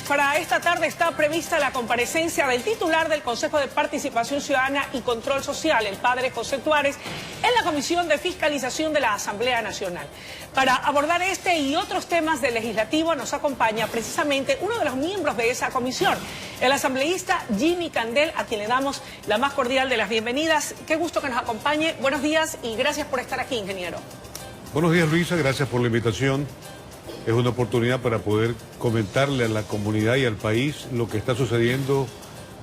Para esta tarde está prevista la comparecencia del titular del Consejo de Participación Ciudadana y Control Social, el padre José Tuárez, en la Comisión de Fiscalización de la Asamblea Nacional. Para abordar este y otros temas del legislativo nos acompaña precisamente uno de los miembros de esa comisión, el asambleísta Jimmy Candel, a quien le damos la más cordial de las bienvenidas. Qué gusto que nos acompañe. Buenos días y gracias por estar aquí, ingeniero. Buenos días, Luisa, gracias por la invitación. Es una oportunidad para poder comentarle a la comunidad y al país lo que está sucediendo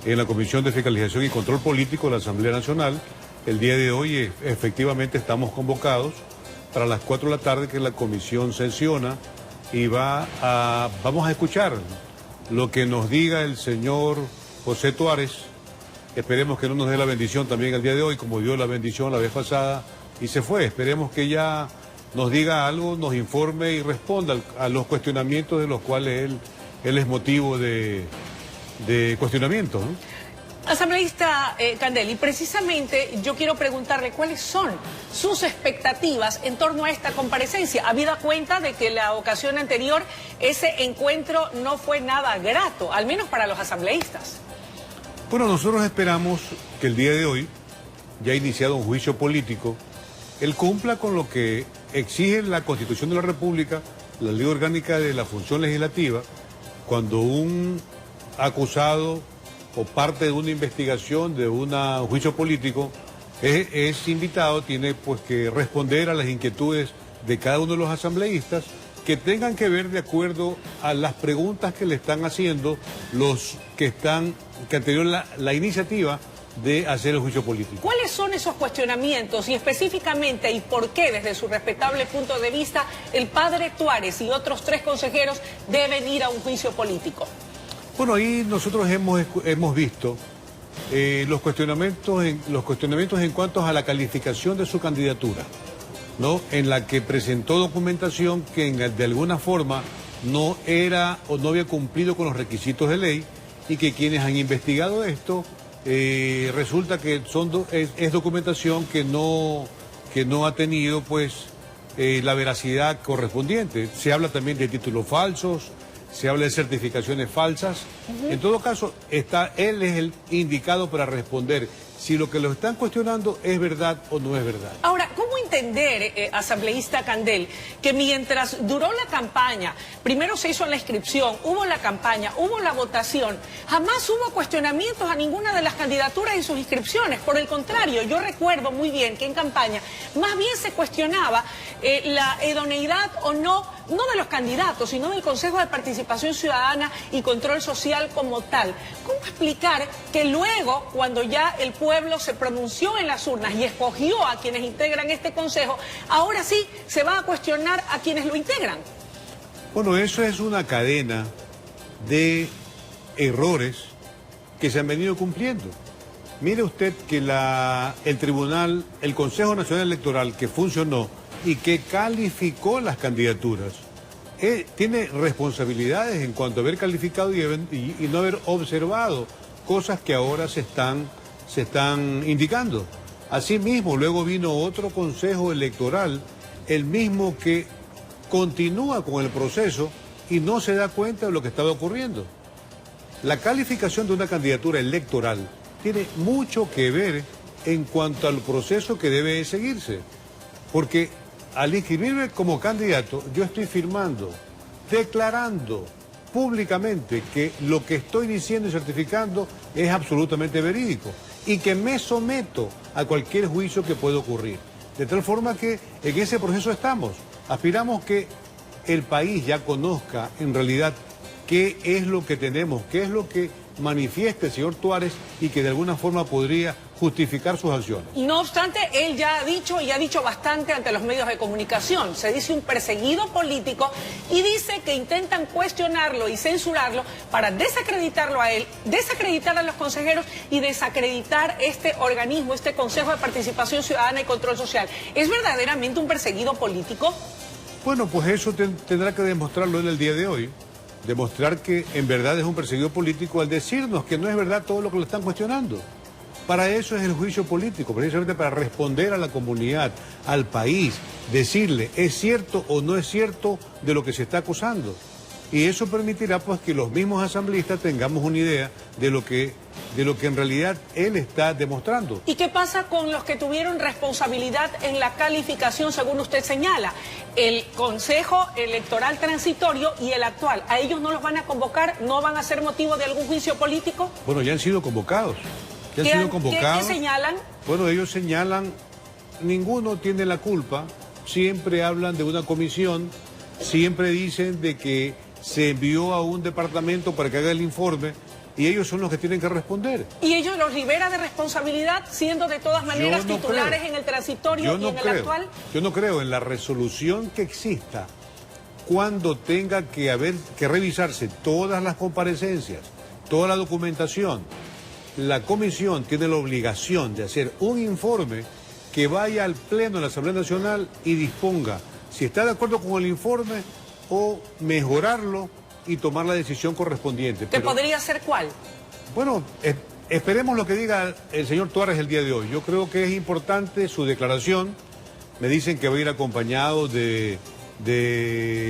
en la Comisión de Fiscalización y Control Político de la Asamblea Nacional. El día de hoy efectivamente estamos convocados para las 4 de la tarde que la comisión sesiona y vamos a escuchar lo que nos diga el señor José Tuárez. Esperemos que no nos dé la bendición también el día de hoy, como dio la bendición la vez pasada y se fue. Esperemos que ya nos diga algo, nos informe y responda a los cuestionamientos de los cuales él es motivo de cuestionamiento, ¿no? Asambleísta Candel, y precisamente yo quiero preguntarle cuáles son sus expectativas en torno a esta comparecencia, habida cuenta de que la ocasión anterior ese encuentro no fue nada grato, al menos para los asambleístas. Bueno, nosotros esperamos que el día de hoy, ya iniciado un juicio político, él cumpla con lo que exige la Constitución de la República, la Ley Orgánica de la Función Legislativa, cuando un acusado o parte de una investigación, de un juicio político, es invitado, tiene pues que responder a las inquietudes de cada uno de los asambleístas que tengan que ver de acuerdo a las preguntas que le están haciendo los que han tenido la iniciativa de hacer el juicio político. ¿Cuáles son esos cuestionamientos y específicamente y por qué desde su respetable punto de vista el padre Tuárez y otros 3 consejeros deben ir a un juicio político? Bueno, ahí nosotros hemos visto los cuestionamientos en cuanto a la calificación de su candidatura, ¿no? En la que presentó documentación que de alguna forma no era o no había cumplido con los requisitos de ley y que quienes han investigado esto resulta que es documentación que no ha tenido pues la veracidad correspondiente. Se habla también de títulos falsos, se habla de certificaciones falsas. En todo caso, él es el indicado para responder si lo que lo están cuestionando es verdad o no es verdad. Ahora, ¿cómo entender, asambleísta Candel, que mientras duró la campaña, primero se hizo la inscripción, hubo la campaña, hubo la votación, jamás hubo cuestionamientos a ninguna de las candidaturas y sus inscripciones? Por el contrario, yo recuerdo muy bien que en campaña más bien se cuestionaba la idoneidad o no de los candidatos, sino del Consejo de Participación Ciudadana y Control Social como tal. ¿Cómo explicar que luego, cuando ya el pueblo se pronunció en las urnas y escogió a quienes integran este consejo, ahora sí se va a cuestionar a quienes lo integran? Bueno, eso es una cadena de errores que se han venido cumpliendo. Mire usted que el Consejo Nacional Electoral que funcionó y que calificó las candidaturas, tiene responsabilidades en cuanto a haber calificado y no haber observado cosas que ahora se están indicando. Asimismo, luego vino otro Consejo Electoral, el mismo que continúa con el proceso y no se da cuenta de lo que estaba ocurriendo. La calificación de una candidatura electoral tiene mucho que ver en cuanto al proceso que debe seguirse, porque al inscribirme como candidato, yo estoy firmando, declarando públicamente que lo que estoy diciendo y certificando es absolutamente verídico y que me someto a cualquier juicio que pueda ocurrir. De tal forma que en ese proceso estamos. Aspiramos que el país ya conozca en realidad qué es lo que tenemos, qué es lo que manifiesta el señor Tuárez y que de alguna forma podría justificar sus acciones. No obstante, él ya ha dicho y ha dicho bastante ante los medios de comunicación. Se dice un perseguido político y dice que intentan cuestionarlo y censurarlo para desacreditarlo a él, desacreditar a los consejeros y desacreditar este organismo, este Consejo de Participación Ciudadana y Control Social. ¿Es verdaderamente un perseguido político? Bueno, pues eso tendrá que demostrarlo en el día de hoy. Demostrar que en verdad es un perseguido político al decirnos que no es verdad todo lo que le están cuestionando. Para eso es el juicio político, precisamente para responder a la comunidad, al país, decirle, ¿es cierto o no es cierto de lo que se está acusando? Y eso permitirá pues que los mismos asambleístas tengamos una idea de lo que en realidad él está demostrando. ¿Y qué pasa con los que tuvieron responsabilidad en la calificación, según usted señala? El Consejo Electoral Transitorio y el actual. ¿A ellos no los van a convocar? ¿No van a ser motivo de algún juicio político? Bueno, ya han sido convocados. ¿Qué señalan? Bueno, ellos señalan, ninguno tiene la culpa, siempre hablan de una comisión, siempre dicen de que se envió a un departamento para que haga el informe y ellos son los que tienen que responder. ¿Y ellos los libera de responsabilidad siendo de todas maneras titulares en el transitorio y en el actual? Yo no creo en la resolución que exista cuando tenga que revisarse todas las comparecencias, toda la documentación. La comisión tiene la obligación de hacer un informe que vaya al Pleno de la Asamblea Nacional y disponga si está de acuerdo con el informe o mejorarlo y tomar la decisión correspondiente. ¿Te podría ser cuál? Bueno, esperemos lo que diga el señor Tuárez el día de hoy. Yo creo que es importante su declaración. Me dicen que va a ir acompañado de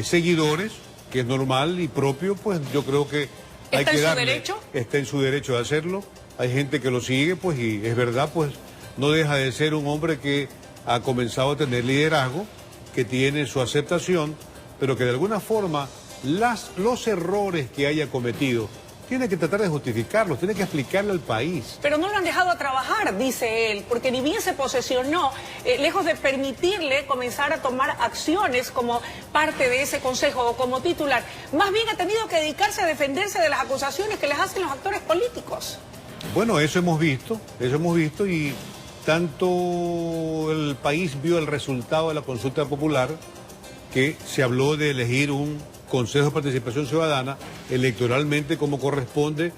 seguidores, que es normal y propio, pues yo creo que hay que darle. ¿Está en su derecho? Está en su derecho de hacerlo. Hay gente que lo sigue, pues, y es verdad, pues, no deja de ser un hombre que ha comenzado a tener liderazgo, que tiene su aceptación, pero que de alguna forma los errores que haya cometido tiene que tratar de justificarlos, tiene que explicarle al país. Pero no lo han dejado a trabajar, dice él, porque ni bien se posesionó, lejos de permitirle comenzar a tomar acciones como parte de ese consejo o como titular, más bien ha tenido que dedicarse a defenderse de las acusaciones que les hacen los actores políticos. Bueno, eso hemos visto y tanto el país vio el resultado de la consulta popular, que se habló de elegir un Consejo de Participación Ciudadana electoralmente como corresponde,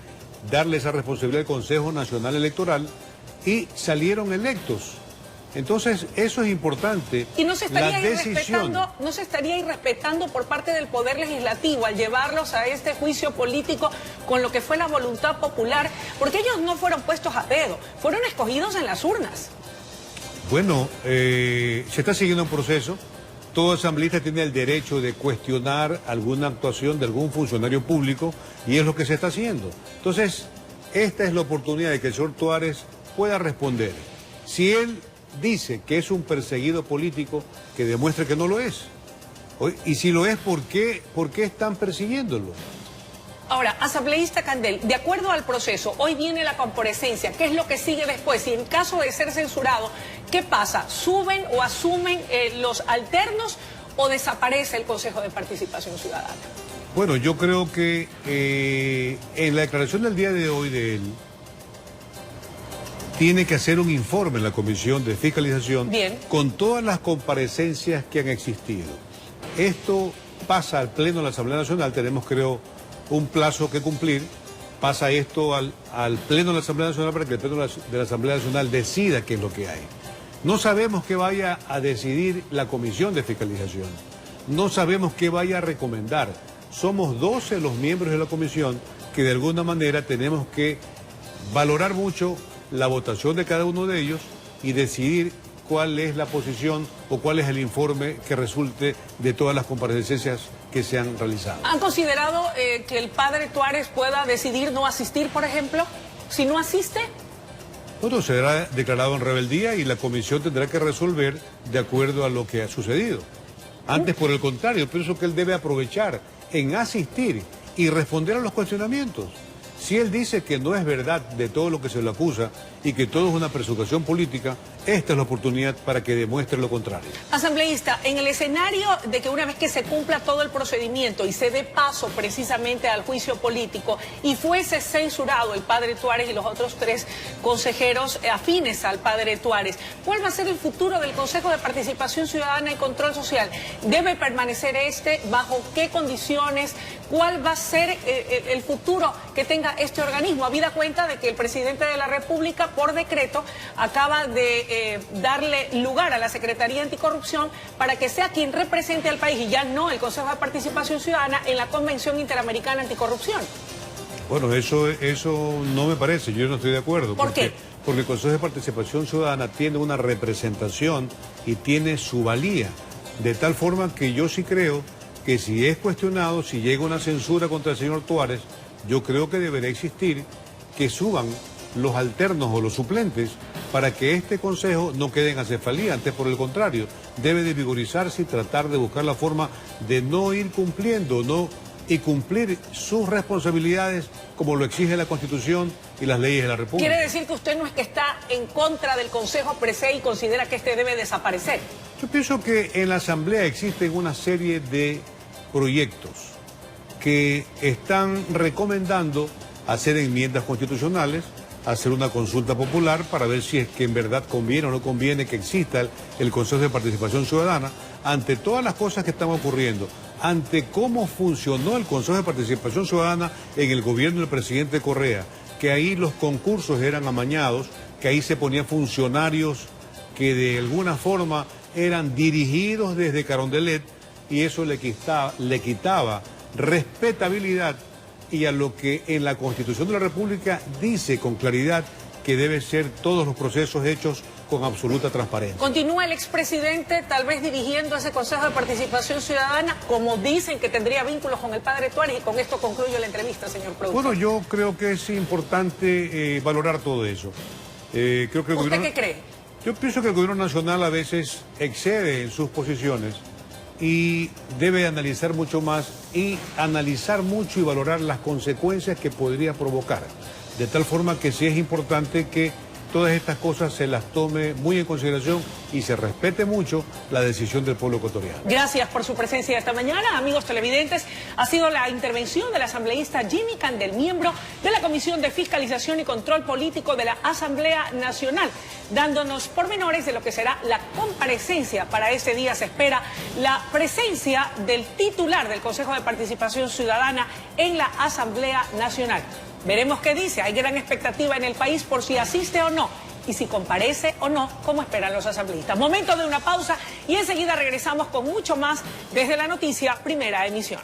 darle esa responsabilidad al Consejo Nacional Electoral y salieron electos. Entonces, eso es importante. ¿Y no se estaría irrespetando por parte del Poder Legislativo al llevarlos a este juicio político con lo que fue la voluntad popular? Porque ellos no fueron puestos a dedo, fueron escogidos en las urnas. Bueno, se está siguiendo un proceso. Todo asambleísta tiene el derecho de cuestionar alguna actuación de algún funcionario público y es lo que se está haciendo. Entonces, esta es la oportunidad de que el señor Tuárez pueda responder. Si él dice que es un perseguido político, que demuestre que no lo es. Y si lo es, ¿por qué están persiguiéndolo? Ahora, asambleísta Candel, de acuerdo al proceso, hoy viene la comparecencia. ¿Qué es lo que sigue después? Y en caso de ser censurado, ¿qué pasa? ¿Suben o asumen los alternos o desaparece el Consejo de Participación Ciudadana? Bueno, yo creo que en la declaración del día de hoy de él, tiene que hacer un informe en la Comisión de Fiscalización con todas las comparecencias que han existido. Esto pasa al Pleno de la Asamblea Nacional, tenemos creo un plazo que cumplir, pasa esto al Pleno de la Asamblea Nacional para que el Pleno de la Asamblea Nacional decida qué es lo que hay. No sabemos qué vaya a decidir la Comisión de Fiscalización, no sabemos qué vaya a recomendar. Somos 12 los miembros de la comisión que de alguna manera tenemos que valorar mucho la votación de cada uno de ellos y decidir cuál es la posición o cuál es el informe que resulte de todas las comparecencias que se han realizado. ¿Han considerado que el padre Tuárez pueda decidir no asistir, por ejemplo? Si no asiste. Bueno, será declarado en rebeldía y la comisión tendrá que resolver de acuerdo a lo que ha sucedido. Antes, por el contrario, pienso que él debe aprovechar en asistir y responder a los cuestionamientos. Si él dice que no es verdad de todo lo que se le acusa y que todo es una persecución política, esta es la oportunidad para que demuestre lo contrario. Asambleísta, en el escenario de que una vez que se cumpla todo el procedimiento y se dé paso precisamente al juicio político y fuese censurado el padre Tuárez y los otros 3 consejeros afines al padre Tuárez, ¿cuál va a ser el futuro del Consejo de Participación Ciudadana y Control Social? ¿Debe permanecer bajo qué condiciones? ¿Cuál va a ser el futuro que tenga este organismo? Habida cuenta de que el presidente de la República, por decreto, acaba de darle lugar a la Secretaría Anticorrupción para que sea quien represente al país y ya no el Consejo de Participación Ciudadana en la Convención Interamericana Anticorrupción. Bueno, eso no me parece, yo no estoy de acuerdo. ¿Por qué? Porque el Consejo de Participación Ciudadana tiene una representación y tiene su valía, de tal forma que yo sí creo que si es cuestionado, si llega una censura contra el señor Tuárez, yo creo que debería existir que suban los alternos o los suplentes para que este Consejo no quede en acefalía. Antes, por el contrario, debe de vigorizarse y tratar de buscar la forma de no ir cumpliendo, y cumplir sus responsabilidades como lo exige la Constitución y las leyes de la República. ¿Quiere decir que usted no es que está en contra del Consejo per se y considera que este debe desaparecer? Yo pienso que en la Asamblea existen una serie de proyectos que están recomendando hacer enmiendas constitucionales, hacer una consulta popular para ver si es que en verdad conviene o no conviene que exista el Consejo de Participación Ciudadana. Ante todas las cosas que están ocurriendo, ante cómo funcionó el Consejo de Participación Ciudadana en el gobierno del presidente Correa, que ahí los concursos eran amañados, que ahí se ponían funcionarios que de alguna forma eran dirigidos desde Carondelet, y eso le quitaba respetabilidad y a lo que en la Constitución de la República dice con claridad que deben ser todos los procesos hechos con absoluta transparencia. ¿Continúa el expresidente tal vez dirigiendo ese Consejo de Participación Ciudadana, como dicen que tendría vínculos con el padre Tuárez? Y con esto concluyo la entrevista, señor productor. Bueno, yo creo que es importante valorar todo eso. Creo que ¿Usted qué cree? Yo pienso que el gobierno nacional a veces excede en sus posiciones y debe analizar mucho más y analizar mucho y valorar las consecuencias que podría provocar. De tal forma que sí es importante que todas estas cosas se las tome muy en consideración y se respete mucho la decisión del pueblo ecuatoriano. Gracias por su presencia esta mañana, amigos televidentes. Ha sido la intervención del asambleísta Jimmy Candel, miembro de la Comisión de Fiscalización y Control Político de la Asamblea Nacional, dándonos pormenores de lo que será la comparecencia. Para ese día se espera la presencia del titular del Consejo de Participación Ciudadana en la Asamblea Nacional. Veremos qué dice. Hay gran expectativa en el país por si asiste o no y si comparece o no, como esperan los asambleístas. Momento de una pausa y enseguida regresamos con mucho más desde la noticia Primera Emisión.